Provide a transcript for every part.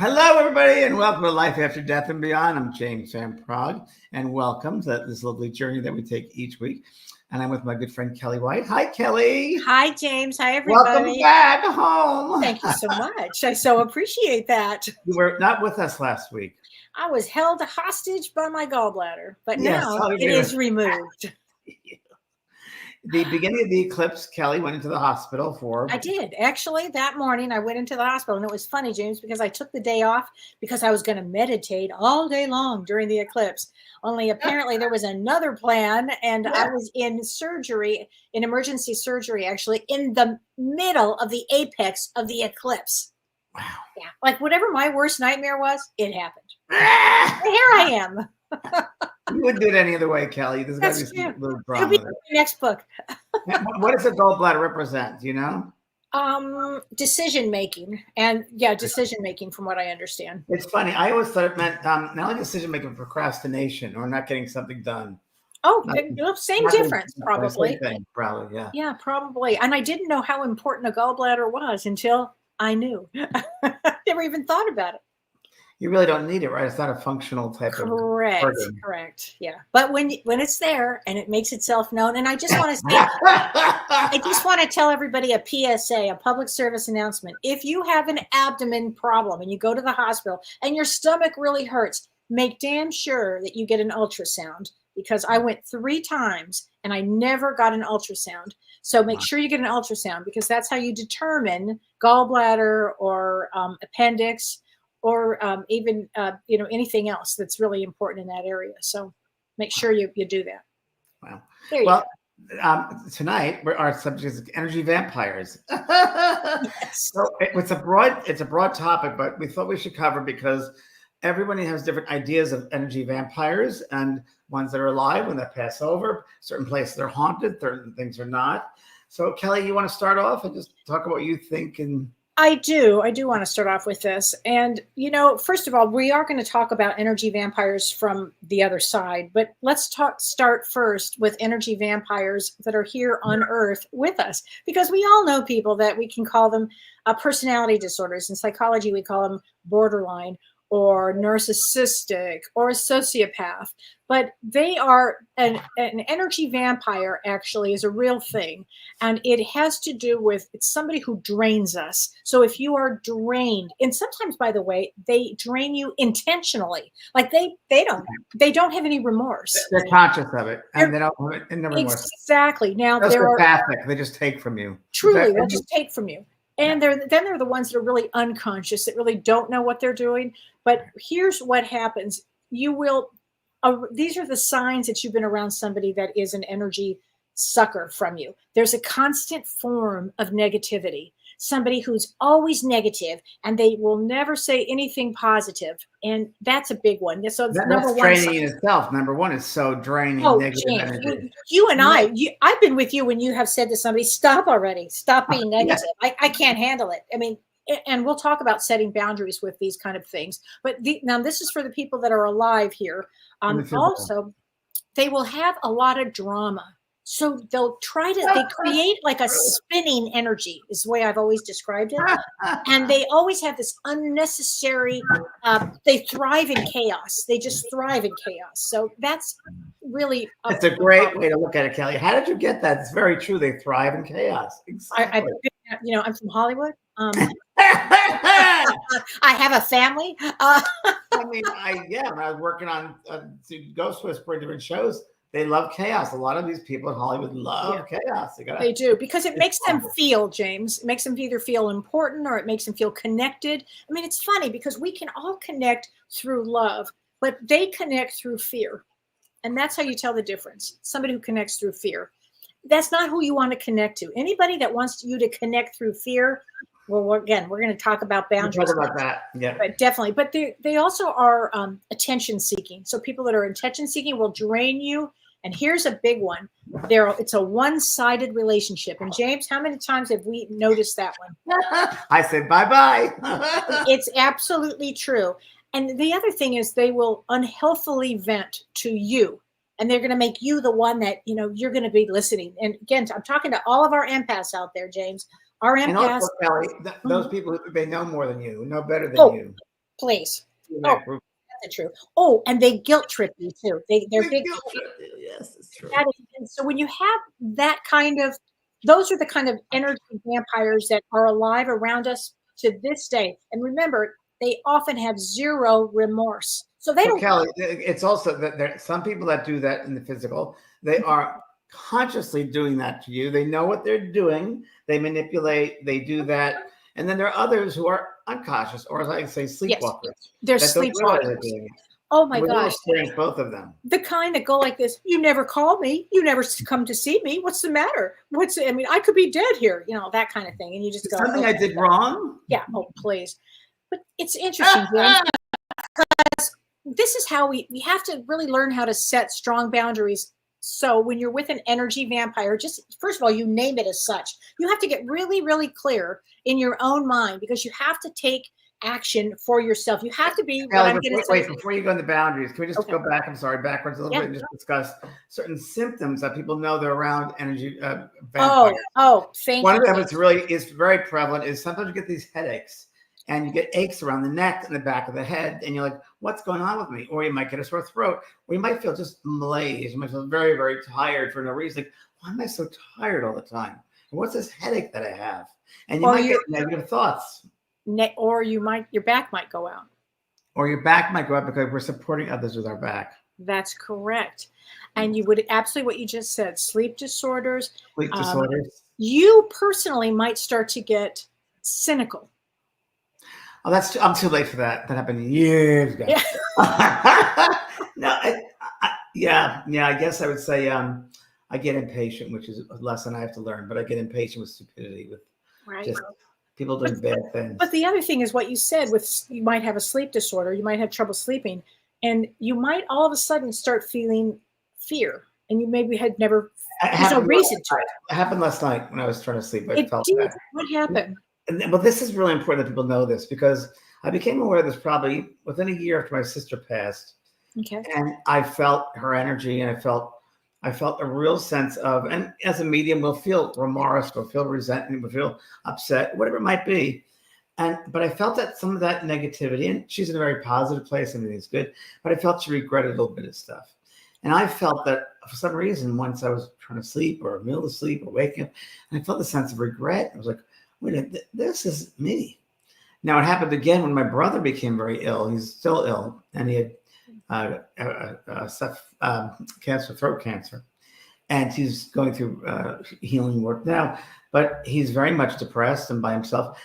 Hello, everybody, and welcome to Life After Death and Beyond. I'm James Van Praagh, and welcome to this lovely journey that we take each week. And I'm with my good friend Kellee White. Hi, Kellee. Hi, James. Hi, everybody. Welcome back home. Thank you so much. I so appreciate that. You were not with us last week. I was held hostage by my gallbladder, but Yes, now it is removed. The beginning of the eclipse, Kellee went into the hospital for... I did. Actually, that morning I went into the hospital, and it was funny, James, because I took the day off because I was going to meditate all day long during the eclipse. Only apparently there was another plan, and I was in surgery, in emergency surgery, actually, in the middle of the apex of the eclipse. Wow. Yeah. Like whatever my worst nightmare was, it happened. Here I am. You wouldn't do it any other way, Kellee. There's got to be some little drama. It'll be the next book. What does a gallbladder represent? Do you know? Decision making, decision making, from what I understand. It's funny. I always thought it meant not only decision making, procrastination, or not getting something done. Oh, same difference, probably. Same thing, probably, yeah. Yeah, probably. And I didn't know how important a gallbladder was until I knew. Never even thought about it. You really don't need it, right? It's not a functional type of organ. Correct. Yeah. But when it's there and it makes itself known, and I just want to say, I just want to tell everybody a PSA, a public service announcement. If you have an abdomen problem and you go to the hospital and your stomach really hurts, make damn sure that you get an ultrasound, because I went 3 times and I never got an ultrasound. So make sure you get an ultrasound, because that's how you determine gallbladder or appendix, or even anything else that's really important in that area. So make sure you do that. Wow. Well, tonight our subject is energy vampires. Yes. So it's a broad topic, but we thought we should cover, because everybody has different ideas of energy vampires, and ones that are alive, when they pass over. Certain places are haunted, certain things are not. So Kellee, you want to start off and just talk about what you think? And I do want to start off with this. And, first of all, we are going to talk about energy vampires from the other side, but let's start first with energy vampires that are here on Earth with us, because we all know people that we can call them personality disorders. In psychology, we call them borderline, or narcissistic, or a sociopath. But they are an energy vampire, actually, is a real thing. And it has to do with, it's somebody who drains us. So if you are drained, and sometimes, by the way, they drain you intentionally. Like they don't have any remorse. They're conscious of it, and they don't have any remorse. Exactly. Now they're empathic. They just take from you. Truly, they'll just take from you. And then they're the ones that are really unconscious, that really don't know what they're doing. But here's what happens. You will, these are the signs that you've been around somebody that is an energy sucker from you. There's a constant form of negativity. Somebody who's always negative, and they will never say anything positive. And that's a big one. So that's draining in itself. Number one is so draining. Negative energy. You and I've been with you when you have said to somebody, stop already, stop being negative. Yeah. I can't handle it. I mean, and we'll talk about setting boundaries with these kind of things. But now this is for the people that are alive here. Also, they will have a lot of drama. So they'll they create like a spinning energy, is the way I've always described it. And they always have this unnecessary, they thrive in chaos. They just thrive in chaos. So that's really. It's a great way to look at it, Kellee. How did you get that? It's very true. They thrive in chaos. Exactly. I'm from Hollywood. I have a family. I mean, when I was working on Ghost Whisperer, different shows, they love chaos. A lot of these people in Hollywood love chaos. They do, because it makes them feel, James. It makes them either feel important, or it makes them feel connected. I mean, it's funny because we can all connect through love, but they connect through fear. And that's how you tell the difference. Somebody who connects through fear. That's not who you want to connect to. Anybody that wants you to connect through fear, well, again, we're going to talk about boundaries. We'll talk about that, yeah. But definitely. But they also are attention seeking. So people that are attention seeking will drain you. And here's a big one. It's a one-sided relationship. And James, how many times have we noticed that one? I said bye-bye. It's absolutely true. And the other thing is, they will unhealthily vent to you. And they're going to make you the one that, you're going to be listening. And again, I'm talking to all of our empaths out there, James. Our empaths. And also, Kellee, those people, they know more than you, know better than you. please. In Oh, that group. that's true. Oh, and they guilt trip you too. They're They big. guilt trip you. Yes, it's true. And so when you have that kind of, those are the kind of energy vampires that are alive around us to this day. And remember, they often have zero remorse. So they So don't. Kellee, it's also that there are some people that do that in the physical. They are consciously doing that to you. They know what they're doing. They manipulate. They do that. And then there are others who are unconscious, or as I say, sleepwalkers. They're That don't realize they're sleepwalkers. doing it. Oh my We've all gosh. experienced both of them. The kind that go like this: you never call me, you never come to see me. What's the matter? I mean, I could be dead here, that kind of thing. And you just go, Something oh, I did wrong. yeah, oh please. But it's interesting, James, because this is how we have to really learn how to set strong boundaries. So when you're with an energy vampire, just first of all, you name it as such. You have to get really, really clear in your own mind, because you have to take action for yourself. You have to be. Kellee, before you go into boundaries, can we just go back? I'm sorry, backwards a little bit, and just discuss certain symptoms that people know they're around energy vampires. Thank One you. of them is very prevalent. Is sometimes you get these headaches, and you get aches around the neck and the back of the head, and you're like, "What's going on with me?" Or you might get a sore throat, or you might feel just malaise. You might feel very, very tired for no reason. Like, why am I so tired all the time? And what's this headache that I have? And you might get negative thoughts. Or your back might go out. Or your back might go out because we're supporting others with our back. That's correct. And you would absolutely what you just said, sleep disorders. Sleep disorders. You personally might start to get cynical. Oh, I'm too late for that. That happened years ago. Yeah. No, I guess I would say I get impatient, which is a lesson I have to learn, but I get impatient with stupidity, with just people doing bad things. But the other thing is what you said, you might have a sleep disorder, you might have trouble sleeping, and you might all of a sudden start feeling fear, and you maybe had never, there's no reason to it. It happened last night when I was trying to sleep. I felt did. that. What happened? Well, this is really important that people know this, because I became aware of this probably within a year after my sister passed. Okay. And I felt her energy, and I felt a real sense of, and as a medium, we'll feel remorse, we'll feel resentment, we'll feel upset, whatever it might be. But I felt that some of that negativity, and she's in a very positive place, everything's good, but I felt she regretted a little bit of stuff. And I felt that for some reason, once I was trying to sleep or middle of sleep or waking up, and I felt the sense of regret. I was like, wait a minute, this is me. Now, it happened again when my brother became very ill. He's still ill, and he had cancer, throat cancer, and he's going through healing work now, but he's very much depressed and by himself.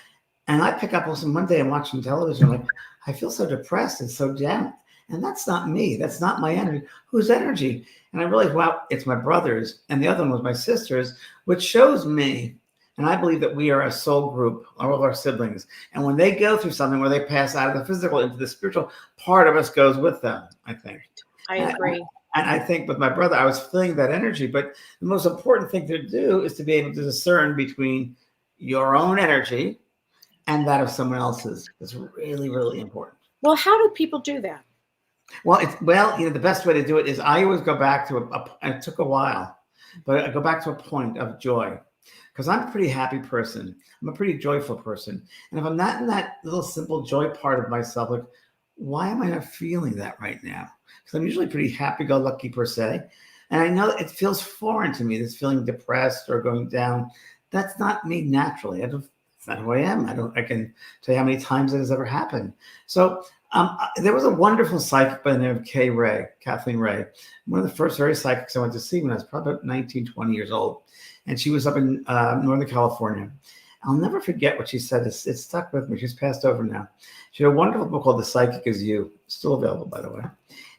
And I pick up one day I'm watching television, I'm like, I feel so depressed and so down, and that's not me, that's not my energy. Whose energy? And I realized, wow, it's my brother's, and the other one was my sister's, which shows me, and I believe that we are a soul group, all of our siblings. And when they go through something where they pass out of the physical into the spiritual, part of us goes with them, I think. I agree. And I think with my brother, I was feeling that energy. But the most important thing to do is to be able to discern between your own energy and that of someone else's. It's really, really important. Well, how do people do that? Well, the best way to do it is I always go back to it took a while, but I go back to a point of joy. Because I'm a pretty happy person. I'm a pretty joyful person. And if I'm not in that little simple joy part of myself, like, why am I not feeling that right now? Because I'm usually pretty happy-go-lucky per se. And I know it feels foreign to me, this feeling depressed or going down. That's not me naturally. That's not who I am. I can tell you how many times it has ever happened. So there was a wonderful psychic by the name of Kathleen Ray, one of the first very psychics I went to see when I was probably about 19, 20 years old. And she was up in Northern California. I'll never forget what she said. It stuck with me. She's passed over now. She had a wonderful book called The Psychic Is You, still available, by the way.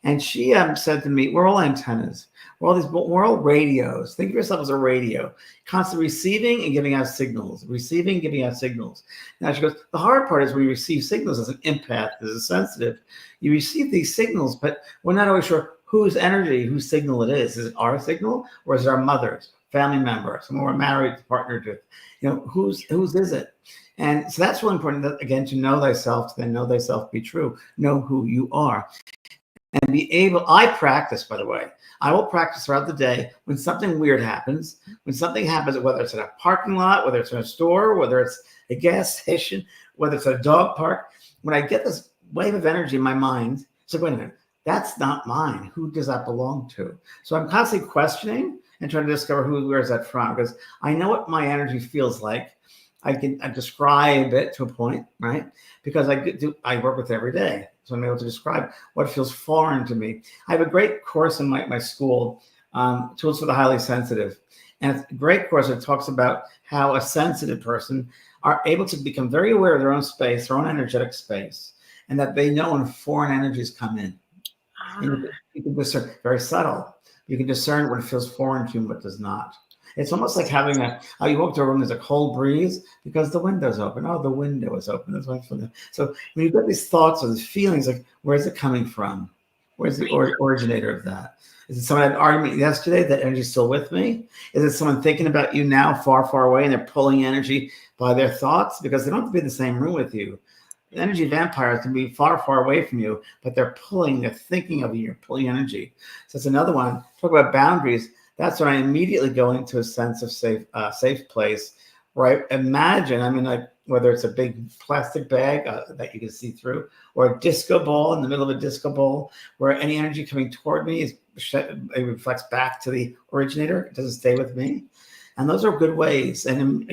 And she said to me, we're all antennas. We're all radios. Think of yourself as a radio, constantly receiving and giving out signals, receiving, giving out signals. Now she goes, the hard part is when you receive signals as an empath, as a sensitive, you receive these signals, but we're not always sure whose energy, whose signal it is. Is it our signal or is it our mother's, family member, someone we're married, partnered with? Whose is it? And so that's really important, that, again, to know thyself, to then know thyself be true, know who you are. And be able, I practice, by the way, I will practice throughout the day when something weird happens, whether it's in a parking lot, whether it's in a store, whether it's a gas station, whether it's at a dog park. When I get this wave of energy in my mind. So wait a minute, that's not mine. Who does that belong to? So I'm constantly questioning and trying to discover where is that from, because I know what my energy feels like. I describe it to a point, right? Because I work with it every day. So I'm able to describe what feels foreign to me. I have a great course in my school, Tools for the Highly Sensitive. And it's a great course that talks about how a sensitive person are able to become very aware of their own space, their own energetic space, and that they know when foreign energies come in. And you can discern, very subtle. You can discern when it feels foreign to you and what does not. It's almost like having you walk to a room, there's a cold breeze because the window's open. Oh, the window is open. That's why so when you've got these thoughts or these feelings, like, where's it coming from? Where's the originator of that? Is it someone had an argument yesterday? That energy's still with me? Is it someone thinking about you now, far, far away, and they're pulling energy by their thoughts? Because they don't have to be in the same room with you. Energy vampires can be far, far away from you, but they're thinking of you, you're pulling energy. So it's another one. Talk about boundaries. That's when I immediately go into a sense of safe place, where I imagine, like whether it's a big plastic bag that you can see through, or a disco ball in the middle of a disco ball, where any energy coming toward me it reflects back to the originator. It doesn't stay with me. And those are good ways. And,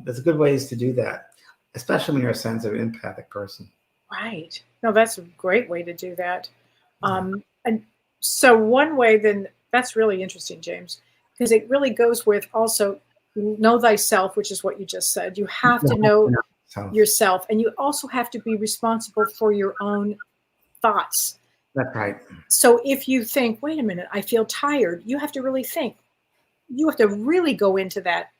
there's good ways to do that, especially when you're a sensitive, empathic person. Right. No, that's a great way to do that. And so one way then, that's really interesting, James, because it really goes with also know thyself, which is what you just said. You have to know yourself, and you also have to be responsible for your own thoughts. That's right. So if you think, wait a minute, I feel tired, you have to really think. You have to really go into that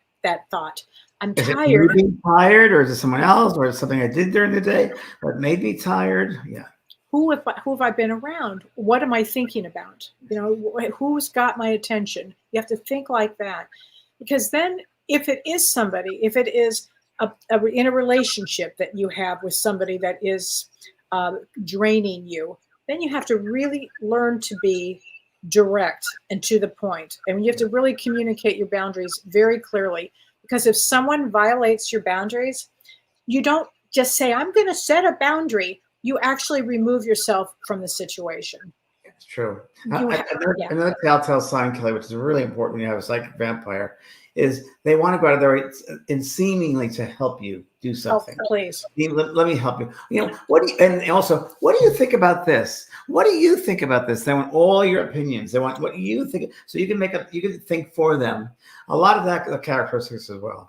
thought. I'm tired. Is it me tired, or is it someone else, or is it something I did during the day that made me tired? Yeah. Who have I been around? What am I thinking about? Who's got my attention? You have to think like that, because then if it is somebody, if it is in a relationship that you have with somebody that is draining you, then you have to really learn to be direct and to the point. And you have to really communicate your boundaries very clearly, because if someone violates your boundaries, you don't just say, I'm going to set a boundary. You actually remove yourself from the situation. It's true. Another telltale sign, Kellee, which is really important when you have a psychic vampire, is they want to go out of their way and seemingly to help you do something. Oh, please. Let me help you. And also, what do you think about this? What do you think about this? They want all your opinions. They want what you think. So you can think for them. A lot of that, the characteristics as well.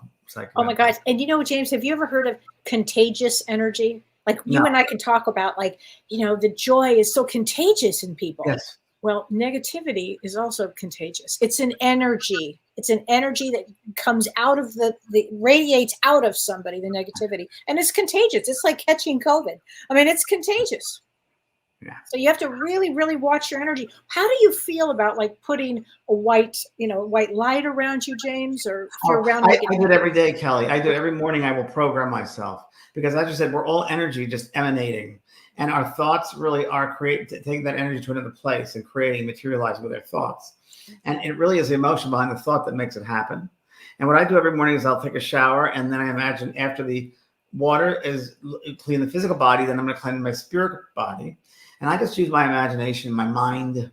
Oh my gosh. And James, have you ever heard of contagious energy? Like you and I can talk about, the joy is so contagious in people. Yes. Well, negativity is also contagious. It's an energy. It's an energy that comes out of radiates out of somebody, the negativity. And it's contagious. It's like catching COVID. It's contagious. Yeah. So you have to really, really watch your energy. How do you feel about putting a white light around you, James, or if you're around? I do it every day, Kellee. I do it every morning. I will program myself, because as you said, we're all energy just emanating, and our thoughts really are taking that energy to another place and materializing with their thoughts. And it really is the emotion behind the thought that makes it happen. And what I do every morning is I'll take a shower, and then I imagine after the water is clean the physical body, then I'm going to cleanse my spirit body. And I just use my imagination, my mind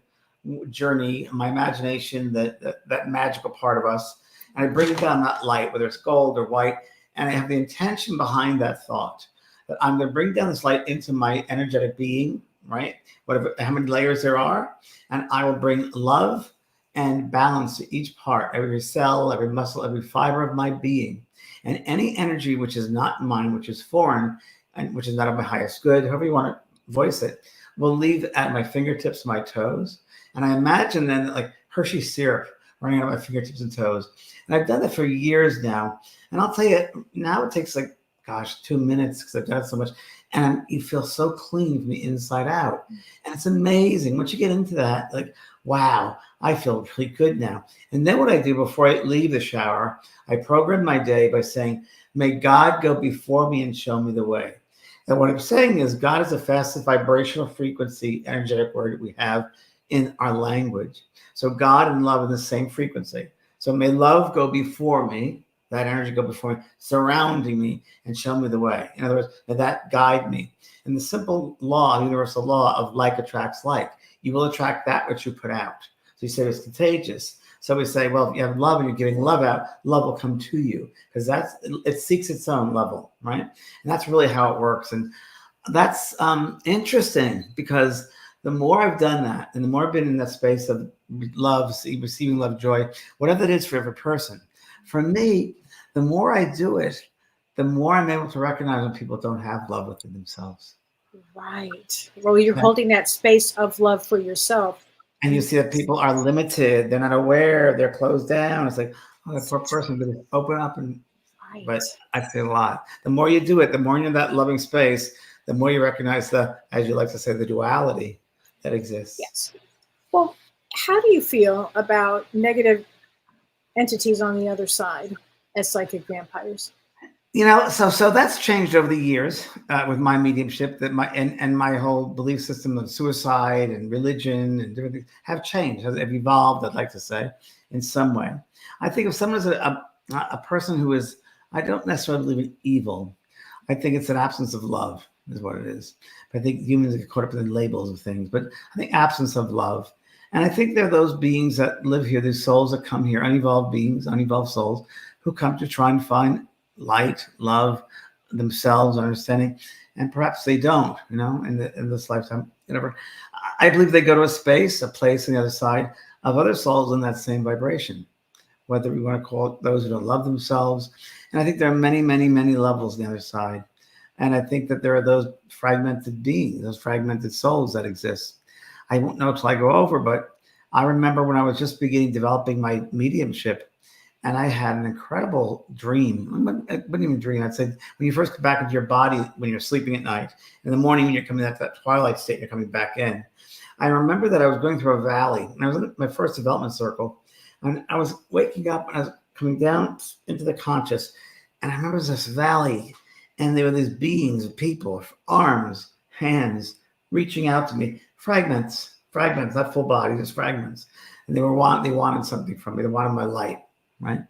journey, my imagination, that magical part of us. And I bring it down that light, whether it's gold or white. And I have the intention behind that thought that I'm going to bring down this light into my energetic being, right? How many layers there are. And I will bring love and balance to each part, every cell, every muscle, every fiber of my being. And any energy which is not mine, which is foreign, and which is not of my highest good, however you want to voice it, will leave at my fingertips, my toes. And I imagine then like Hershey syrup running out of my fingertips and toes. And I've done that for years now. And I'll tell you, now it takes 2 minutes because I've done it so much. And you feel so clean from the inside out. And it's amazing. Once you get into that, wow, I feel really good now. And then what I do before I leave the shower, I program my day by saying, may God go before me and show me the way. And what I'm saying is God is the fastest vibrational frequency, energetic word we have in our language. So God and love are the same frequency. So may love go before me. that energy go before me, surrounding me and show me the way. In other words, that guide me. And the simple law, universal law of like attracts like. You will attract that which you put out. So you say it's contagious. So we say, well, if you have love and you're giving love out, love will come to you, because it seeks its own level, right? And that's really how it works. And that's interesting, because the more I've done that, and the more I've been in that space of love, receiving love, joy, whatever it is for every person, for me, the more I do it, the more I'm able to recognize when people don't have love within themselves. Right. Well, you're holding that space of love for yourself. And you see that people are limited. They're not aware. They're closed down. It's like, oh, that poor person, but open up. And Right. But I see a lot. The more you do it, the more you're in that loving space, the more you recognize the, as you like to say, the duality that exists. Yes. Well, how do you feel about negative entities on the other side as psychic vampires? You know, so that's changed over the years with my mediumship. That my whole belief system of suicide and religion and different things have changed, have evolved. I'd like to say, in some way. I think if someone is a person who is, I don't necessarily believe in evil. I think it's an absence of love is what it is. But I think humans get caught up in labels of things. But I think absence of love, and I think there are those beings that live here, these souls that come here, unevolved beings, unevolved souls, who come to try and find light, love, themselves, understanding, and perhaps they don't, you know, in this lifetime, whatever. I believe they go to a space, a place on the other side of other souls in that same vibration, whether we want to call it those who don't love themselves. And I think there are many, many, many levels on the other side. And I think that there are those fragmented beings, those fragmented souls that exist. I won't know till I go over, but I remember when I was just developing my mediumship, and I had an incredible dream. I wouldn't even dream. I'd say when you first come back into your body, when you're sleeping at night, in the morning when you're coming out that twilight state, you're coming back in. I remember that I was going through a valley, and I was in my first development circle, and I was waking up and I was coming down into the conscious, and I remember this valley, and there were these beings, people, arms, hands, reaching out to me, fragments, not full body, just fragments, and they wanted something from me. They wanted my light. Right.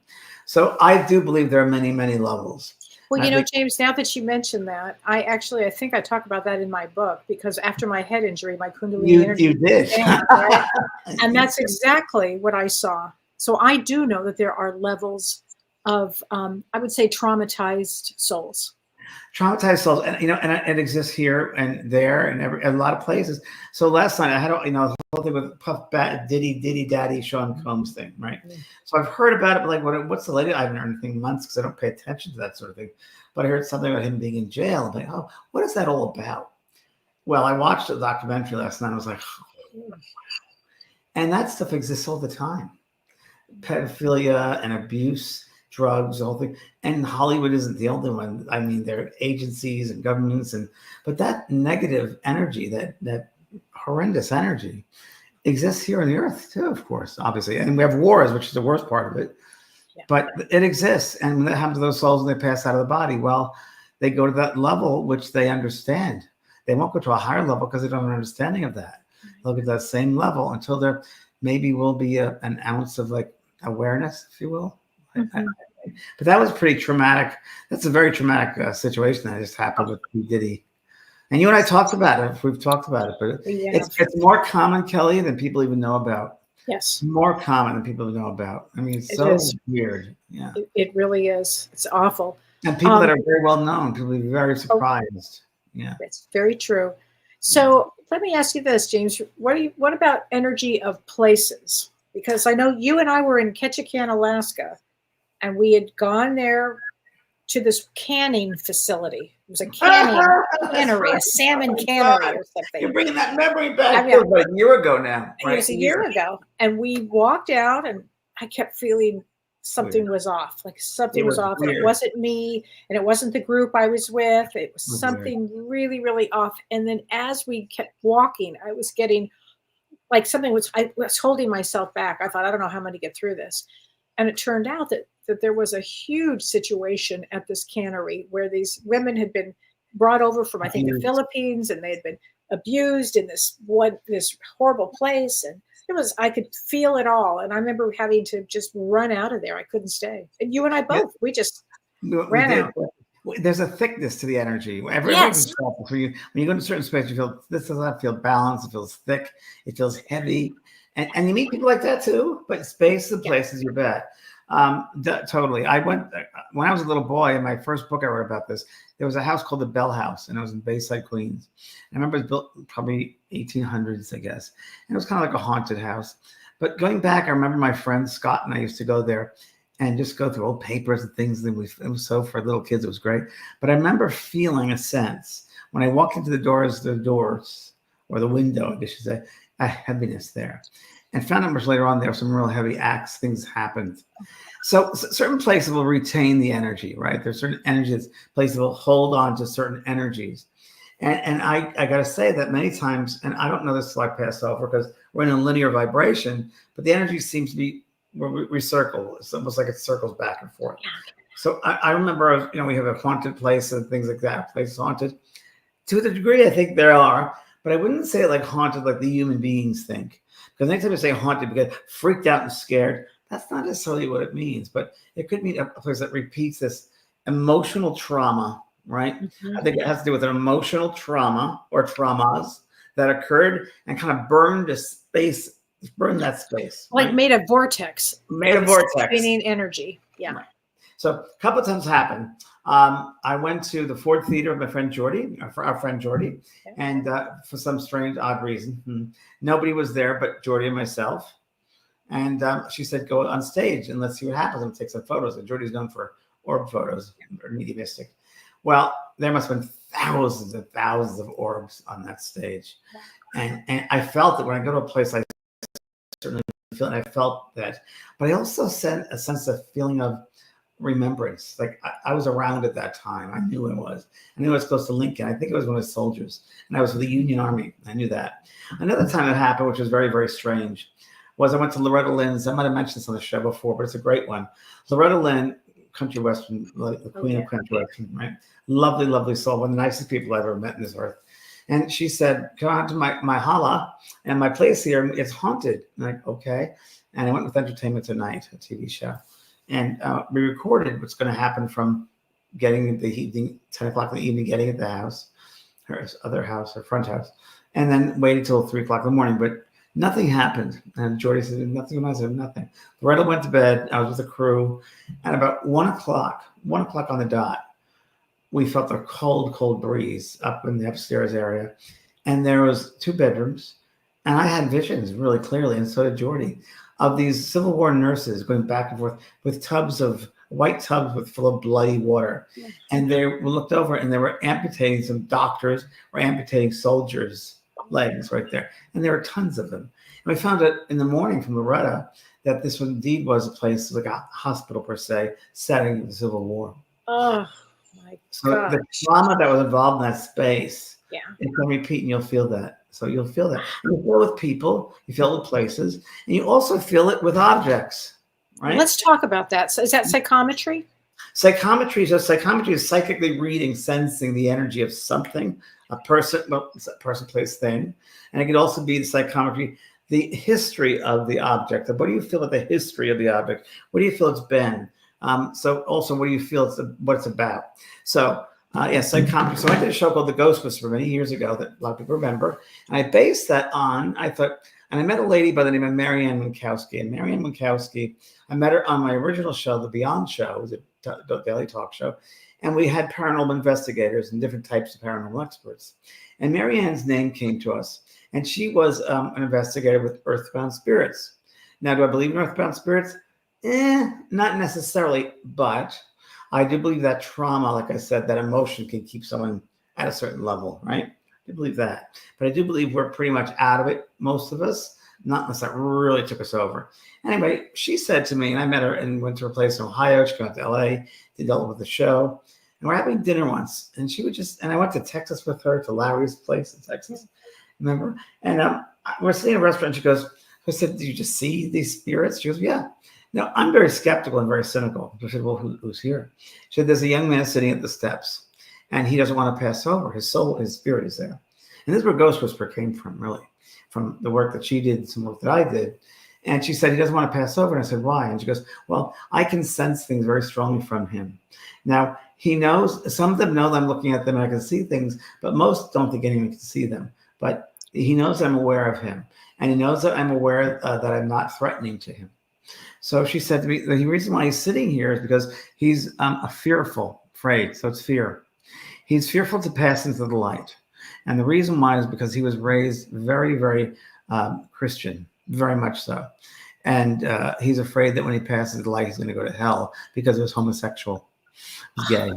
So I do believe there are many, many levels. Well, you know, James, now that you mentioned that, I think I talk about that in my book, because after my head injury, my Kundalini energy. You did. Down, right? And that's exactly what I saw. So I do know that there are levels of, I would say, traumatized souls. Traumatized souls, and you know, and it exists here and there and a lot of places. So last night I had, you know, the whole thing with Puff Diddy Daddy Sean Combs thing, right? Mm-hmm. So I've heard about it, but like, what's the latest? I haven't heard anything in months because I don't pay attention to that sort of thing. But I heard something about him being in jail. I'm like, oh, what is that all about? Well, I watched a documentary last night. I was like, oh. And that stuff exists all the time. Pedophilia and abuse, drugs, the whole thing. And Hollywood isn't the only one. I mean, there are agencies and governments, but that negative energy, that horrendous energy, exists here on the earth too, of course, obviously. And we have wars, which is the worst part of it. Yeah. But it exists. And when that happens to those souls and they pass out of the body, well, they go to that level which they understand. They won't go to a higher level because they don't have an understanding of that. They'll get that same level until there maybe will be an ounce of like awareness, if you will. Mm-hmm. But that was pretty traumatic. That's a very traumatic situation that just happened with P. Diddy. And you and I talked about it. We've talked about it, but it's more common, Kellee, than people even know about. Yes. More common than people know about. I mean, it's so weird. Yeah. It really is. It's awful. And people that are very well known, people will be very surprised. Yeah. It's very true. So let me ask you this, James. What about energy of places? Because I know you and I were in Ketchikan, Alaska, and we had gone there to this canning facility. It was a cannery, a salmon cannery or something. You're bringing that memory back. It was like a year ago now. Right? It was a year ago. And we walked out, and I kept feeling something was off. Like something was off. And it wasn't me, and it wasn't the group I was with. It was something really, really off. And then as we kept walking, I was getting like I was holding myself back. I thought, I don't know how I'm going to get through this. And it turned out that there was a huge situation at this cannery where these women had been brought over from, I think, the Philippines, and they had been abused in this horrible place. And I could feel it all. And I remember having to just run out of there. I couldn't stay. And you and I both, we just We ran did. out. There's a thickness to the energy. Everybody Yes. can feel it. When you go into a certain space, you feel this does not feel balanced. It feels thick. It feels heavy. And you meet people like that too. But space and places, you bet. Totally. I went when I was a little boy. In my first book I wrote about this, there was a house called the Bell House, and it was in Bayside, Queens. I remember it was built probably 1800s, I guess. And it was kind of like a haunted house. But going back, I remember my friend Scott and I used to go there and just go through old papers and things. It was so, for little kids, it was great. But I remember feeling a sense when I walked into the doors or the window, I guess you say, a heaviness there. And found out much later on there were some real heavy acts, things happened. So certain places will retain the energy, right? There's certain energies, places will hold on to certain energies. And I got to say that many times, and I don't know this till I pass over because we're in a linear vibration, but the energy seems to be, we circle. It's almost like it circles back and forth. So I remember, we have a haunted place and things like that. Places haunted. To the degree I think there are, but I wouldn't say it like haunted like the human beings think. Because anytime you say haunted, you get freaked out and scared. That's not necessarily what it means, but it could mean a place that repeats this emotional trauma, right? Mm-hmm. I think it has to do with an emotional trauma or traumas that occurred and kind of burned that space. Like right? made a vortex. Made a vortex. Spinning energy. Yeah. Right. So a couple of times happened. I went to the Ford Theater with my friend Jordy, our friend Jordy, and for some strange, odd reason, nobody was there but Jordy and myself. And she said, go on stage and let's see what happens and take some photos. And Jordy's known for orb photos, or mediumistic. Well, there must have been thousands and thousands of orbs on that stage. And I felt that when I go to a place, I certainly feel, and I felt that. But I also sent a sense of feeling of remembrance. Like I was around at that time. I knew it was. I knew I was close to Lincoln. I think it was one of the soldiers. And I was with the Union Army. I knew that. Another time it happened, which was very, very strange, was I went to Loretta Lynn's. I might have mentioned this on the show before, but it's a great one. Loretta Lynn, country western, the queen of country western, right? Lovely, lovely soul. One of the nicest people I've ever met in this earth. And she said, come out to my hala, and my place here, it's haunted. I'm like, okay. And I went with Entertainment Tonight, a TV show. And we recorded what's going to happen from getting the evening, 10 o'clock in the evening, getting at the house, her other house, her front house, and then waited till 3 o'clock in the morning. But nothing happened. And Jordy said, nothing. I said, nothing. Loretta went to bed. I was with the crew. And about 1 o'clock on the dot, we felt a cold, cold breeze up in the upstairs area. And there was 2 bedrooms. And I had visions really clearly, and so did Jordy, of these Civil War nurses going back and forth with white tubs full of bloody water. Yeah. And they looked over and they were amputating, some doctors were amputating soldiers' legs right there. And there were tons of them. And we found out in the morning from Loretta that this indeed was a place, like a hospital per se, setting of the Civil War. Oh, my God. So the trauma that was involved in that space, it can repeat, and you'll feel that. So you'll feel that. You feel it with people, you feel it with places, and you also feel it with objects, right? Let's talk about that. So is that psychometry? Psychometry is psychically reading, sensing the energy of something, a person, place, thing. And it could also be the psychometry, the history of the object. What do you feel about the history of the object? What do you feel it's been? So also, what do you feel what it's about? So psychometry. So I did a show called The Ghost Whisperer many years ago that a lot of people remember. And I based that on, and I met a lady by the name of Marianne Minkowski. And Marianne Minkowski, I met her on my original show, The Beyond Show. It was a daily talk show. And we had paranormal investigators and different types of paranormal experts. And Marianne's name came to us. And she was an investigator with earthbound spirits. Now, do I believe in earthbound spirits? Not necessarily, but I do believe that trauma, like I said, that emotion can keep someone at a certain level, right? I do believe that. But I do believe we're pretty much out of it, most of us, not unless that really took us over. Anyway, she said to me, and I met her and went to her place in Ohio. She came out to LA, did all of the show. And we're having dinner once. And she would and I went to Texas with her, to Larry's place in Texas, remember? And we're sitting in a restaurant. She goes, I said, did you just see these spirits? She goes, yeah. Now, I'm very skeptical and very cynical. I said, well, who's here? She said, there's a young man sitting at the steps, and he doesn't want to pass over. His soul, his spirit is there. And this is where Ghost Whisperer came from, really, from the work that she did, some work that I did. And she said, he doesn't want to pass over. And I said, why? And she goes, well, I can sense things very strongly from him. Now, he knows, some of them know that I'm looking at them and I can see things, but most don't think anyone can see them. But he knows I'm aware of him. And he knows that I'm aware that I'm not threatening to him. So she said to me, the reason why he's sitting here is because he's afraid. So it's fear. He's fearful to pass into the light. And the reason why is because he was raised very, very Christian, very much so. And he's afraid that when he passes the light, he's going to go to hell because he was homosexual, gay.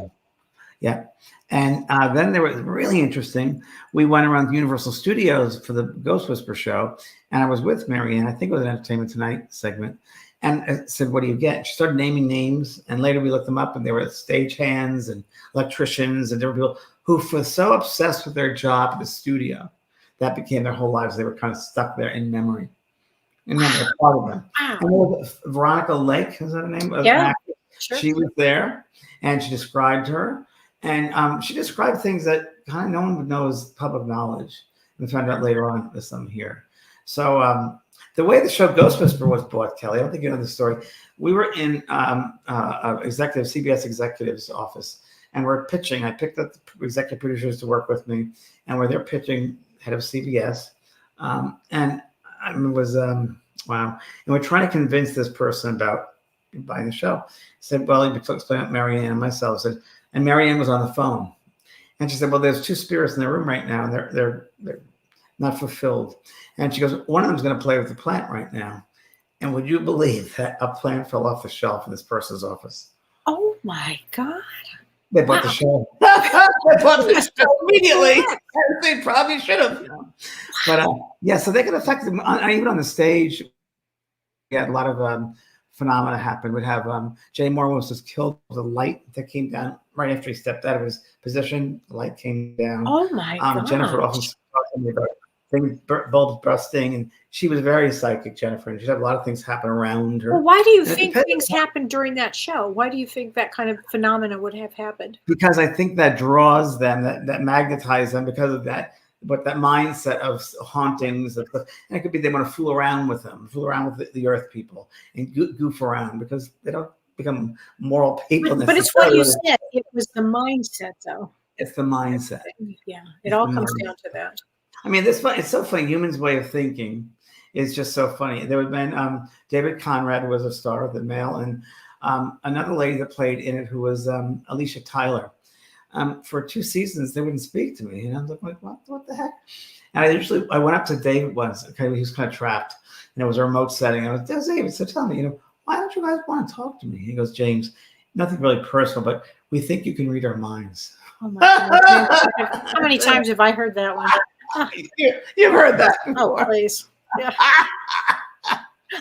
Yeah. And then there was really interesting. We went around Universal Studios for the Ghost Whisper show, and I was with Marianne. I think it was an Entertainment Tonight segment. And I said, what do you get? She started naming names, and later we looked them up, and they were stagehands and electricians and different people who were so obsessed with their job at the studio that became their whole lives. They were kind of stuck there in memory. And then they're part of them. Wow. And Veronica Lake, is that her name? Yeah, sure. She was there, and she described her. And she described things that kind of no one would know as public knowledge. We found out later on with some here. So the way the show Ghost Whisperer was bought, Kellee, I don't think you know the story. We were in CBS executive's office, and we're pitching. I picked up the executive producers to work with me, and we're there pitching head of CBS. And it was, wow. And we're trying to convince this person about buying the show. I said, well, you explain it, Marianne and myself. I said, and Marianne was on the phone. And she said, well, there's two spirits in the room right now, and they're not fulfilled. And she goes, one of them's going to play with the plant right now. And would you believe that a plant fell off the shelf in this person's office? Oh, my God. They bought the show. They bought the show immediately. They probably should have. You know? But yeah, so they can affect them. Even on the stage, we had a lot of phenomena happen. We'd have Jay Moore was just killed with a light that came down right after he stepped out of his position. The light came down. Oh my God. Jennifer often talked to me about things, bulbs bursting, and she was very psychic, Jennifer, and she'd have a lot of things happen around her. Well, why do you think things happened during that show? Why do you think that kind of phenomena would have happened? Because I think that draws them, that magnetizes them because of that. But that mindset of hauntings, and it could be they want to fool around with the earth people and goof around because they don't become moral people. But it's what you said. It was the mindset, though. It's the mindset. Yeah, it all comes down to that. I mean, it's so funny. Humans' way of thinking is just so funny. There had been David Conrad was a star of the male, and another lady that played in it who was Alicia Tyler. For 2 seasons, they wouldn't speak to me. And I was like, what the heck? And I went up to David once. Okay, he was kind of trapped. And it was a remote setting. I was, David, so tell me, why don't you guys want to talk to me? He goes, James, nothing really personal, but we think you can read our minds. Oh my God. How many times have I heard that one? You've heard that before. Oh, please. Yeah.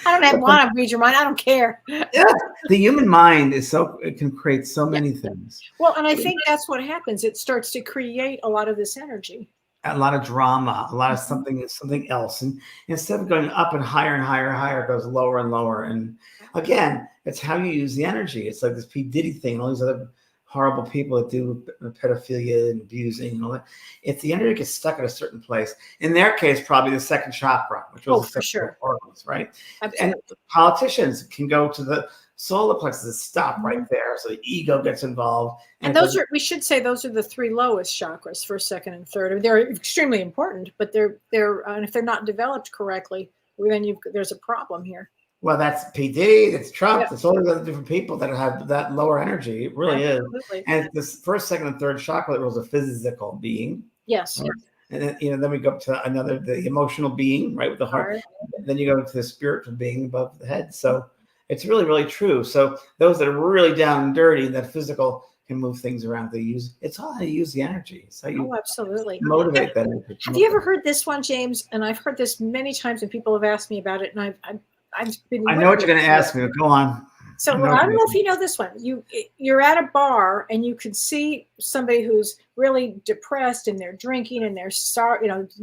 I don't want to read your mind. I don't care. Yeah, the human mind it can create so many things. Well, and I think that's what happens. It starts to create a lot of this energy. A lot of drama, a lot of something else. And instead of going up and higher, it goes lower and lower. And again, it's how you use the energy. It's like this P. Diddy thing, all these other horrible people that do pedophilia and abusing and all that. If the energy gets stuck at a certain place, in their case, probably the second chakra, which was for sure, organs, right? Absolutely. And politicians can go to the solar plexus and stop right there, so the ego gets involved. And we should say those are the 3 lowest chakras, first, second, and third. I mean, they're extremely important, but they're and if they're not developed correctly, then there's a problem here. Well, that's PD, that's Trump, That's all the other different people that have that lower energy. It really is. And this first, second, and third chakra was a physical being. Yes. Right? And then, then we go up to the emotional being, right, with the heart. Then you go to the spiritual being above the head. So it's really, really true. So those that are really down and dirty, that physical can move things around. It's all how you use the energy. It's how you absolutely motivate that energy. Have you ever heard this one, James? And I've heard this many times, and people have asked me about it, and I know what you're going to ask me. Go on. So I don't know if you know this one. You're at a bar and you could see somebody who's really depressed and they're drinking and they're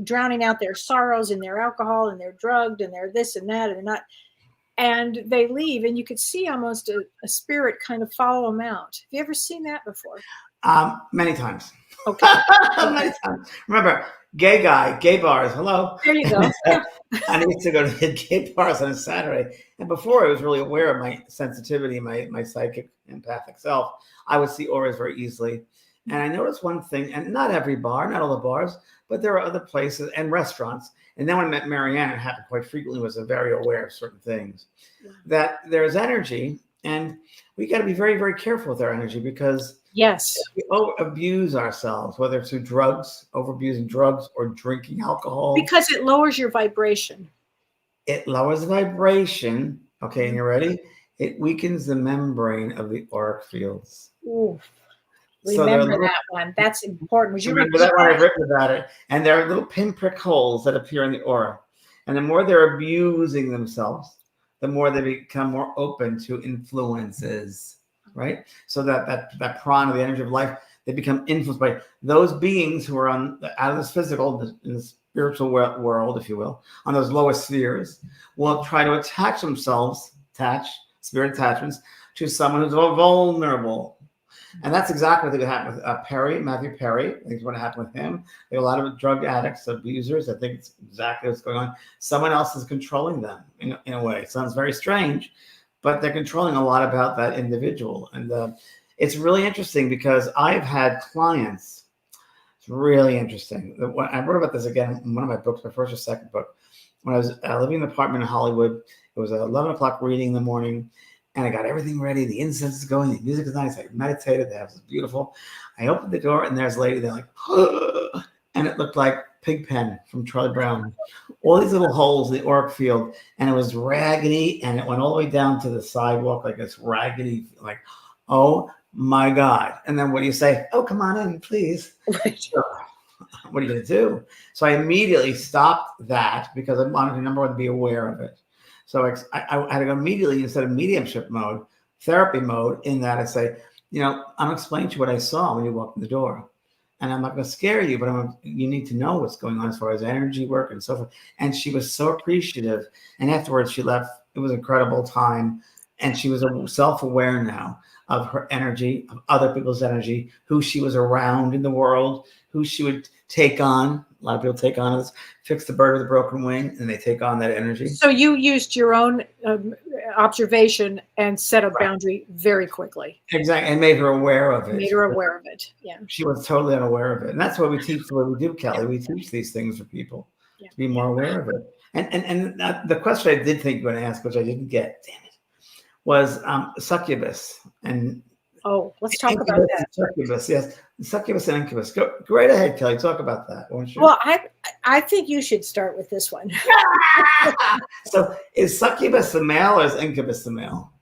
drowning out their sorrows in their alcohol and they're drugged and they're this and that and they're not. And they leave and you could see almost a spirit kind of follow them out. Have you ever seen that before? Many times. Okay. Many times. Remember, gay guy, gay bars. Hello. There you go. Yeah. I used to go to the gay bars on a Saturday. And before I was really aware of my sensitivity, my psychic empathic self, I would see auras very easily. And I noticed one thing, and not every bar, not all the bars, but there are other places and restaurants. And then when I met Marianne, it happened quite frequently, was very aware of certain things. That there's energy, and we got to be very, very careful with our energy, because yes, we abuse ourselves, whether it's through drugs, overabusing drugs, or drinking alcohol. because it lowers your vibration. It lowers the vibration. Okay, and you're ready? It weakens the membrane of the auric fields. Ooh. So Remember that one. That's important. Would you remember that one? I've written about it. And there are little pinprick holes that appear in the aura. And the more they're abusing themselves, the more they become more open to influences, right? So that prana, the energy of life, they become influenced by those beings who are out of this physical, in the spiritual world, if you will, on those lower spheres, will try to attach themselves, spirit attachments, to someone who's vulnerable. And that's exactly what happened with Matthew Perry. I think it's what happened with him. There are a lot of drug addicts, abusers. I think it's exactly what's going on. Someone else is controlling them in a way. It sounds very strange, but they're controlling a lot about that individual. And it's really interesting, because I've had clients. It's really interesting. I wrote about this again in one of my books, my first or second book. When I was living in an apartment in Hollywood, it was 11 o'clock reading in the morning. And I got everything ready. The incense is going. The music is nice. I meditated. The house is beautiful. I opened the door, and there's a lady. They're like, and it looked like Pigpen from Charlie Brown. All these little holes in the auric field, and it was raggedy, and it went all the way down to the sidewalk, like this raggedy, like, oh my God. And then what do you say? Oh, come on in, please. What are you going to do? So I immediately stopped that, because I wanted to, number one, be aware of it. So I had to go immediately, instead of mediumship mode, therapy mode, in that I say, I'm explaining to you what I saw when you walked in the door. And I'm not going to scare you, but you need to know what's going on as far as energy work and so forth. And she was so appreciative. And afterwards she left. It was an incredible time. And she was self-aware now of her energy, of other people's energy, who she was around in the world, who she would take on. A lot of people take on this, fix the bird with a broken wing, and they take on that energy. So you used your own observation and set a boundary very quickly. Exactly, and made her aware of it. Made her aware of it, yeah. She was totally unaware of it. And that's what we teach, the way we do, Kelly. We teach these things for people to be more aware of it. And the question I did think you were going to ask, which I didn't get, damn it, was succubus. And let's talk about that. Succubus, yes. Succubus and incubus. Go right ahead, Kelly. Talk about that, won't you? Well, I think you should start with this one. So is succubus the male, or is incubus the male?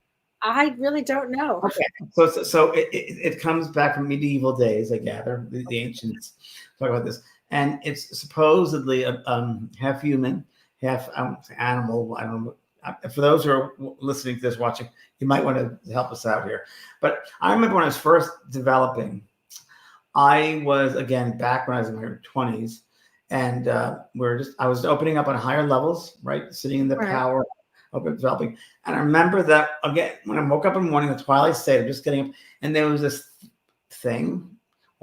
I really don't know. Okay. So it comes back from medieval days, I gather. The ancients talk about this. And it's supposedly half human, half animal. I don't know. For those who are listening to this, watching, you might want to help us out here. But I remember when I was first developing, I was, again, back when I was in my 20s, and I was opening up on higher levels, right? Sitting in the power, open, developing. And I remember that, again, when I woke up in the morning, the twilight state, I'm just getting up, and there was this thing.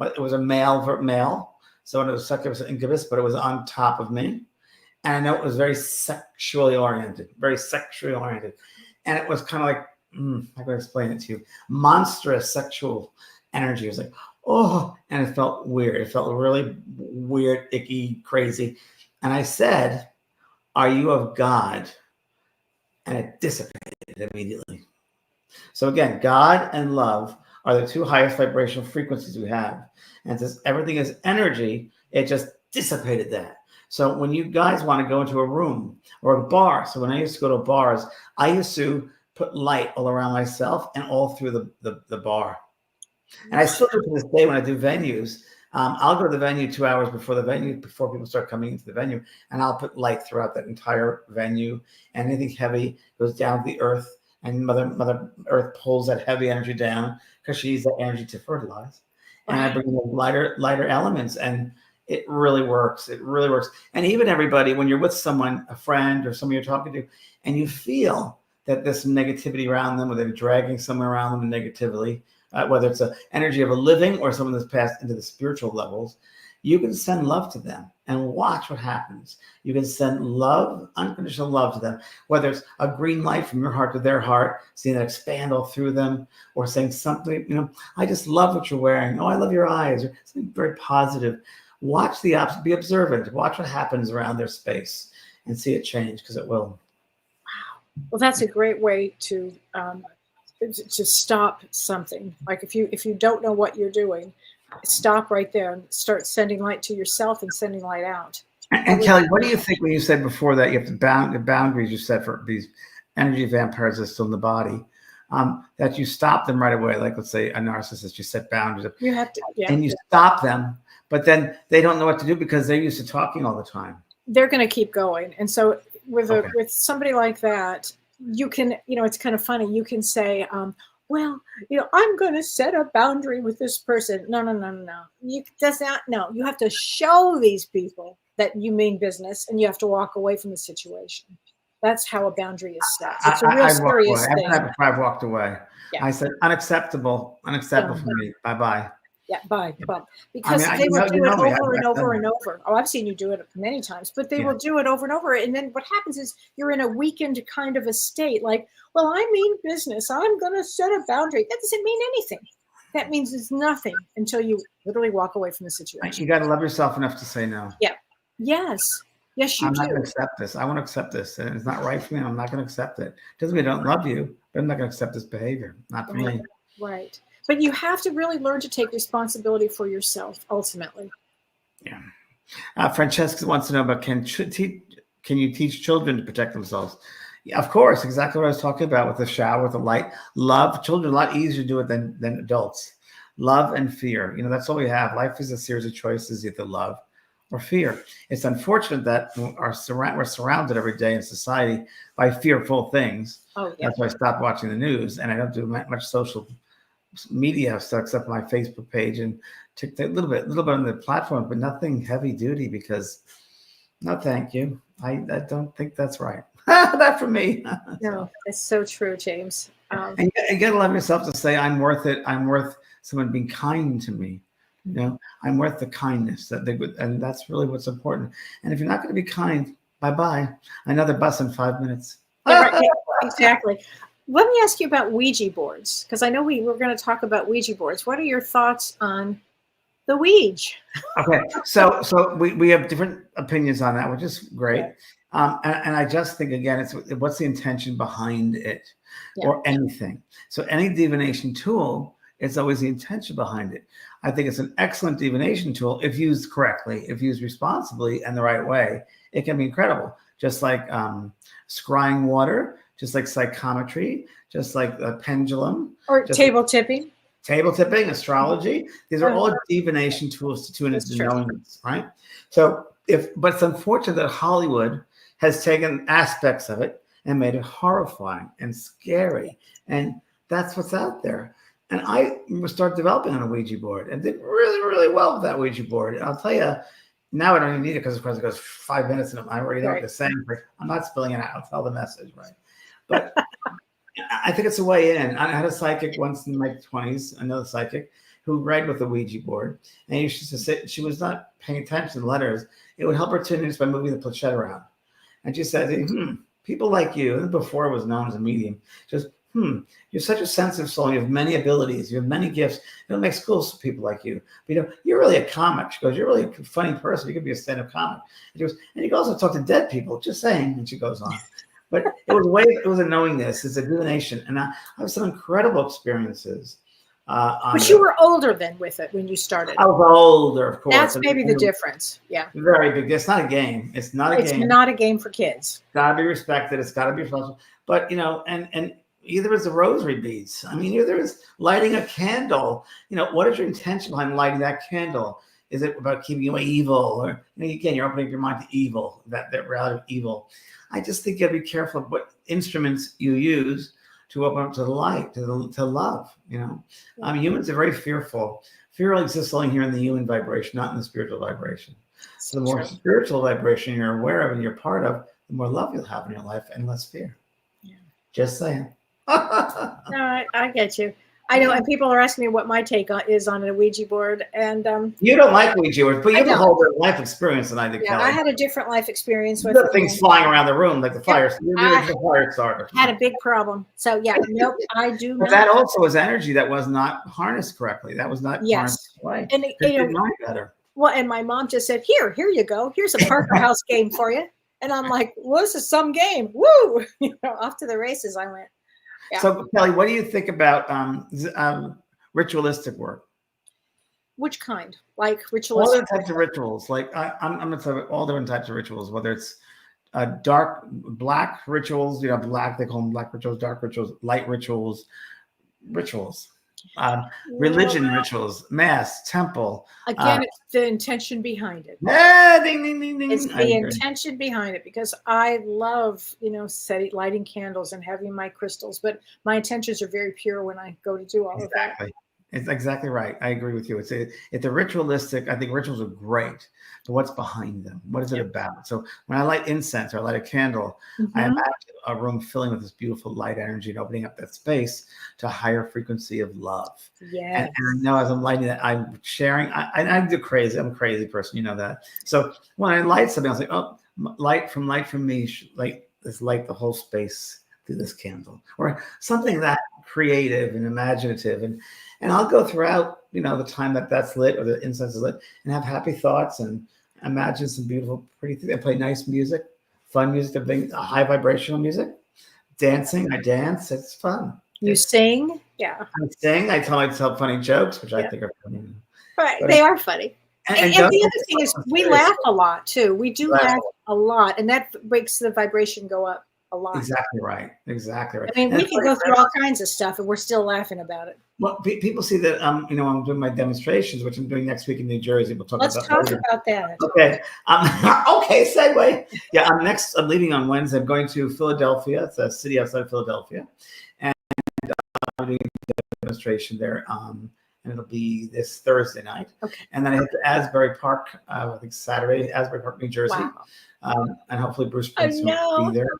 It was a male. So it was succubus and incubus, but it was on top of me. And I know it was very sexually oriented. And it was kind of like, how can I explain it to you? Monstrous sexual energy. It was like, and it felt weird. It felt really weird, icky, crazy. And I said, are you of God? And it dissipated immediately. So again, God and love are the two highest vibrational frequencies we have. And since everything is energy, it just dissipated that. So when you guys want to go into a room or a bar, so when I used to go to bars, I used to put light all around myself and all through the bar. And I still do to this day when I do venues. I'll go to the venue 2 hours before people start coming into the venue, and I'll put light throughout that entire venue. And anything heavy goes down to the earth, and Mother Earth pulls that heavy energy down, because she needs that energy to fertilize. And I bring in lighter elements, and it really works. It really works. And even everybody, when you're with someone, a friend or someone you're talking to, and you feel that there's some negativity around them, or they're dragging someone around them negatively, whether it's an energy of a living or someone that's passed into the spiritual levels, you can send love to them and watch what happens. You can send love, unconditional love to them, whether it's a green light from your heart to their heart, seeing it expand all through them, or saying something, I just love what you're wearing. Oh, I love your eyes, or something very positive. Watch the opposite, be observant, watch what happens around their space and see it change, because it will. Well, that's a great way to stop something. Like if you don't know what you're doing, stop right there and start sending light to yourself and sending light out. And Kellee, what do you think when you said before that you have to the boundaries you set for these energy vampires that are still in the body, that you stop them right away? Like, let's say a narcissist, you set boundaries. You have to, and you stop them, but then they don't know what to do because they're used to talking all the time. They're going to keep going. And so with somebody like that, you can, it's kind of funny. You can say, well, I'm going to set a boundary with this person. No. You have to show these people that you mean business, and you have to walk away from the situation. That's how a boundary is set. It's a real serious thing. I've walked away. Yeah. I said, unacceptable for me. Bye-bye. Yeah, bye. Because they will do it over and over and over. Oh, I've seen you do it many times, but they will do it over and over. And then what happens is you're in a weakened kind of a state. Like, well, I mean business. I'm going to set a boundary. That doesn't mean anything. That means it's nothing until you literally walk away from the situation. You got to love yourself enough to say no. Yeah. Yes, you do. I'm not going to accept this. I want to accept this. And it's not right for me. I'm not going to accept it. Doesn't mean I don't love you, but I'm not going to accept this behavior. Not for me. Right. But you have to really learn to take responsibility for yourself, ultimately. Yeah. Francesca wants to know about, can you teach children to protect themselves? Yeah, of course. Exactly what I was talking about with the shower, with the light. Love. Children are a lot easier to do it than adults. Love and fear. That's all we have. Life is a series of choices, either love or fear. It's unfortunate that we're surrounded every day in society by fearful things. Oh, yeah. That's why I stopped watching the news, and I don't do much social media stuff except my Facebook page and a little bit on the platform, but nothing heavy duty, because no, thank you. I don't think that's right. Not for me. No, it's so true, James. And you gotta love yourself to say, I'm worth it. I'm worth someone being kind to me. I'm worth the kindness and that's really what's important. And if you're not going to be kind, bye-bye. Another bus in 5 minutes. Yeah, right. Exactly. Let me ask you about Ouija boards, because I know we were going to talk about Ouija boards. What are your thoughts on the Ouija? Okay, so we have different opinions on that, which is great. And I just think, again, it's what's the intention behind it, or anything. So any divination tool, it's always the intention behind it. I think it's an excellent divination tool if used correctly, if used responsibly and the right way. It can be incredible, just like scrying water, just like psychometry, just like the pendulum. Or table tipping. Table tipping, astrology. These are all divination tools to tune into knowingness, right? But it's unfortunate that Hollywood has taken aspects of it and made it horrifying and scary. And that's what's out there. And I started developing on a Ouija board and did really, really well with that Ouija board. And I'll tell you, now I don't even need it because, of course, it goes 5 minutes and I already know what they're saying. I'm not spilling it out. I'll tell the message, right? But I think it's a way in. I had a psychic once in my 20s, another psychic, who read with a Ouija board. And she used to say, she was not paying attention to letters. It would help her tune in by moving the planchette around. And she said, people like you, and before it was known as a medium, just, you're such a sensitive soul. You have many abilities. You have many gifts. It makes schools for people like you. But, you're really a comic. She goes, you're really a funny person. You could be a stand-up comic. And she goes, and you can also talk to dead people. Just saying. And she goes on. But it was a knowingness. It's a divination. And I have some incredible experiences. But you were older then with it when you started. I was older, of course. That's maybe the difference. Yeah. Very big. It's not a game. It's not a game. It's not a game for kids. It's got to be respected. It's got to be responsible. But, and either it's the rosary beads. I mean, either it's lighting a candle. What is your intention behind lighting that candle? Is it about keeping away evil? Or, again, you're opening your mind to evil, that reality of evil. I just think you have to be careful of what instruments you use to open up to the light, to love. Humans are very fearful. Fear only exists only here in the human vibration, not in the spiritual vibration. So the more spiritual vibration you're aware of and you're part of, the more love you'll have in your life and less fear. Yeah. Just saying. No, I get you. I know, and people are asking me what my take is on a Ouija board, and You don't like Ouija boards, but you I have a don't. whole different life experience than I did, Yeah, I Kellee. had a different life experience You with got things flying around the room like the fire. You're I the fire starter. had a big problem. So yeah, nope, I do But not. that also was energy that was not harnessed correctly. That was not harnessed Yes, right. and It did mine better. well, and my mom just said, here you go. Here's a Parker House game for you. And I'm like, well, this is some game. Woo! Off to the races I went. Yeah. So, Kellee, what do you think about ritualistic work? Which kind? Like All ritualistic? different types of rituals. Like I'm going to tell you all different types of rituals, whether it's dark, black rituals, black, they call them black rituals, dark rituals, light rituals, religion rituals, mass, temple. Again, it's the intention behind it. Ding, ding, ding, ding. It's the intention behind it, because I love, lighting candles and having my crystals, but my intentions are very pure when I go to do all of that. It's exactly right. I agree with you. It's a ritualistic. I think rituals are great, but what's behind them? What is it about? So when I light incense or I light a candle, I imagine a room filling with this beautiful light energy and opening up that space to a higher frequency of love. Yeah. And I know as I'm lighting that, I'm sharing. I do crazy. I'm a crazy person. You know that. So when I light something, I was like, oh, light from me, light the whole space through this candle, or something that creative and imaginative. And I'll go throughout, the time that's lit or the incense is lit, and have happy thoughts and imagine some beautiful, pretty things. I play nice music, fun music, to bring high vibrational music. Dancing, I dance. It's fun. You sing? Yeah. I sing. I tell myself funny jokes, which I think are funny. Right. They are funny. And the other thing is we laugh a lot too. We do laugh a lot, and that makes the vibration go up a lot. Exactly right. Exactly right. I mean, we can go through all kinds of stuff, and we're still laughing about it. Well, people see that I'm doing my demonstrations, which I'm doing next week in New Jersey. We'll talk Let's about talk later. about that. Okay. Okay. Segue. Yeah. I'm leaving on Wednesday. I'm going to Philadelphia. It's a city outside of Philadelphia, and I'm doing a demonstration there. And it'll be this Thursday night. Okay. And then I head to Asbury Park. I think Saturday, Asbury Park, New Jersey. Wow. And hopefully Bruce Springsteen will be there.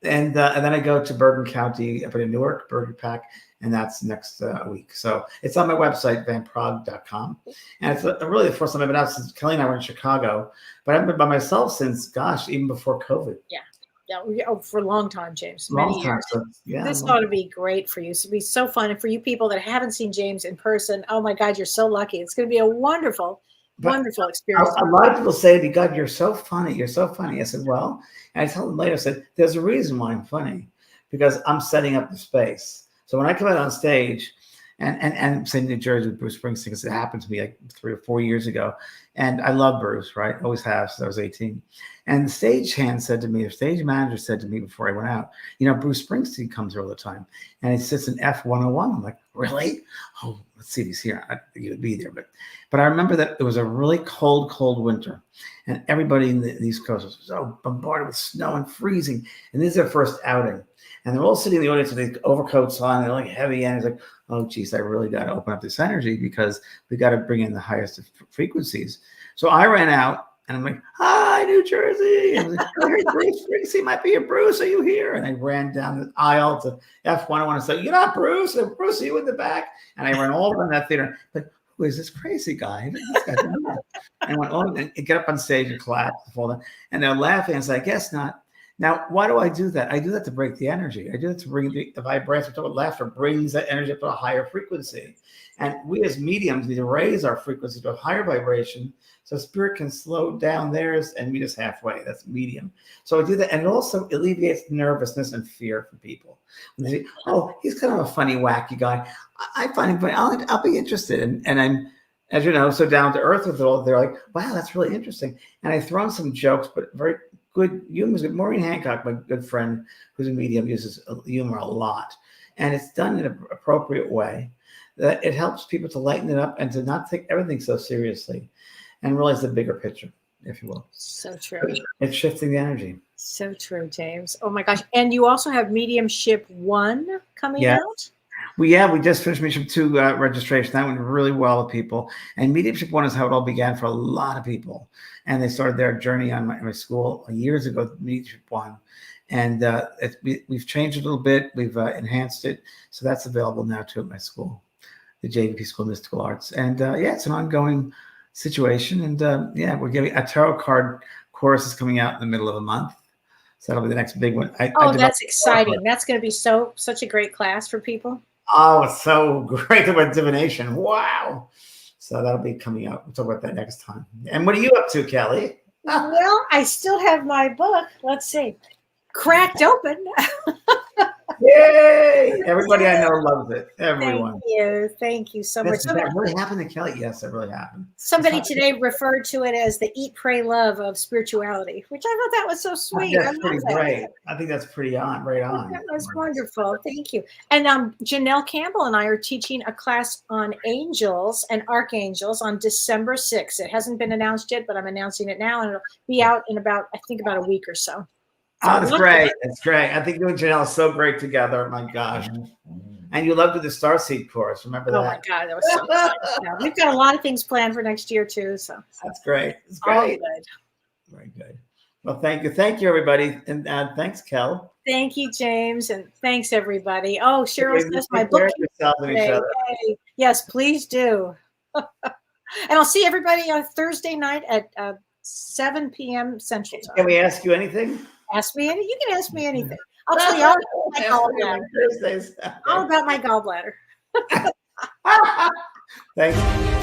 And then I go to Bergen County up in Newark, Bergen Pack, and that's next week. So it's on my website, vanpraagh.com. And it's really the first time I've been out since Kellee and I were in Chicago, but I've been by myself since, even before COVID. Yeah, for a long time, James. Many years. So, this ought to be great for you. It's going to be so fun. And for you people that haven't seen James in person, oh my God, you're so lucky. It's going to be a wonderful experience. A lot of people say to me, God, you're so funny. You're so funny. I said, well, and I told them later, I said, there's a reason why I'm funny, because I'm setting up the space. So when I come out on stage and say New Jersey with Bruce Springsteen, because it happened to me like 3 or 4 years ago. And I love Bruce, right? Always have since I was 18. And the stage manager said to me before I went out, Bruce Springsteen comes here all the time. And he sits in F101. I'm like, really? Oh, let's see if he's here. He would be there. But I remember that it was a really cold winter. And everybody in the East Coast was so bombarded with snow and freezing. And this is their first outing. And they're all sitting in the audience with these overcoats on. They're like heavy. And he's like, oh, geez, I really got to open up this energy, because we got to bring in the highest of frequencies. So I ran out and I'm like, hi, New Jersey. And I heard Bruce Springsteen might be a Bruce. Are you here? And I ran down the aisle to F101 and said, you're not Bruce. And Bruce, are you in the back? And I ran all around that theater. But who is this crazy guy? And went on and get up on stage and clap. And they're laughing. And I said, I guess not. Now, why do I do that? I do that to break the energy. I do that to bring the vibration. Laughter brings that energy up to a higher frequency. And we as mediums need to raise our frequency to a higher vibration so spirit can slow down theirs and meet us halfway. That's medium. So I do that. And it also alleviates nervousness and fear for people. When they say, oh, he's kind of a funny, wacky guy. I find him funny. I'll be interested. And I'm, as you know, so down to earth with it all. They're like, wow, that's really interesting. And I throw in some jokes, but very good humor. Maureen Hancock, my good friend who's a medium, uses humor a lot. And it's done in an appropriate way that it helps people to lighten it up and to not take everything so seriously and realize the bigger picture, if you will. So true. It's shifting the energy. So true, James. Oh my gosh. And you also have Mediumship 1 coming out? We just finished Mediumship 2 registration. That went really well with people. And Mediumship 1 is how it all began for a lot of people. And they started their journey on my school years ago, Mediumship 1. And we've changed it a little bit. We've enhanced it. So that's available now too at my school, the JVP School of Mystical Arts. And it's an ongoing situation. And we're giving a tarot card course is coming out in the middle of the month. So that'll be the next big one. That's exciting. That's going to be such a great class for people. Oh, it's so great about divination. Wow. So that'll be coming out. We'll talk about that next time. And what are you up to, Kellee? Well, I still have my book. Let's see. Cracked open. Yay! Everybody I know loves it. Everyone. Thank you so much. That really happened to Kellee. Yes, it really happened. Somebody today referred to it as the eat, pray, love of spirituality, which I thought that was so sweet. That's pretty great. I think that's pretty right on. That was wonderful. Thank you. And Janelle Campbell and I are teaching a class on angels and archangels on December 6th. It hasn't been announced yet, but I'm announcing it now, and it'll be out in about a week or so. Oh, that's great. That's great. I think you and Janelle are so great together. My gosh. And you loved the Starseed course. Remember that? Oh, my God. That was so fun. Yeah, we've got a lot of things planned for next year, too. So that's great. It's great. All good. Very good. Well, thank you. Thank you, everybody. And thanks, Kel. Thank you, James. And thanks, everybody. Oh, Cheryl says my book. Yes, please do. And I'll see everybody on Thursday night at 7 p.m. Central Time. Can we ask you anything? Ask me anything. You can ask me anything. I'll tell you all about my gallbladder. Thanks.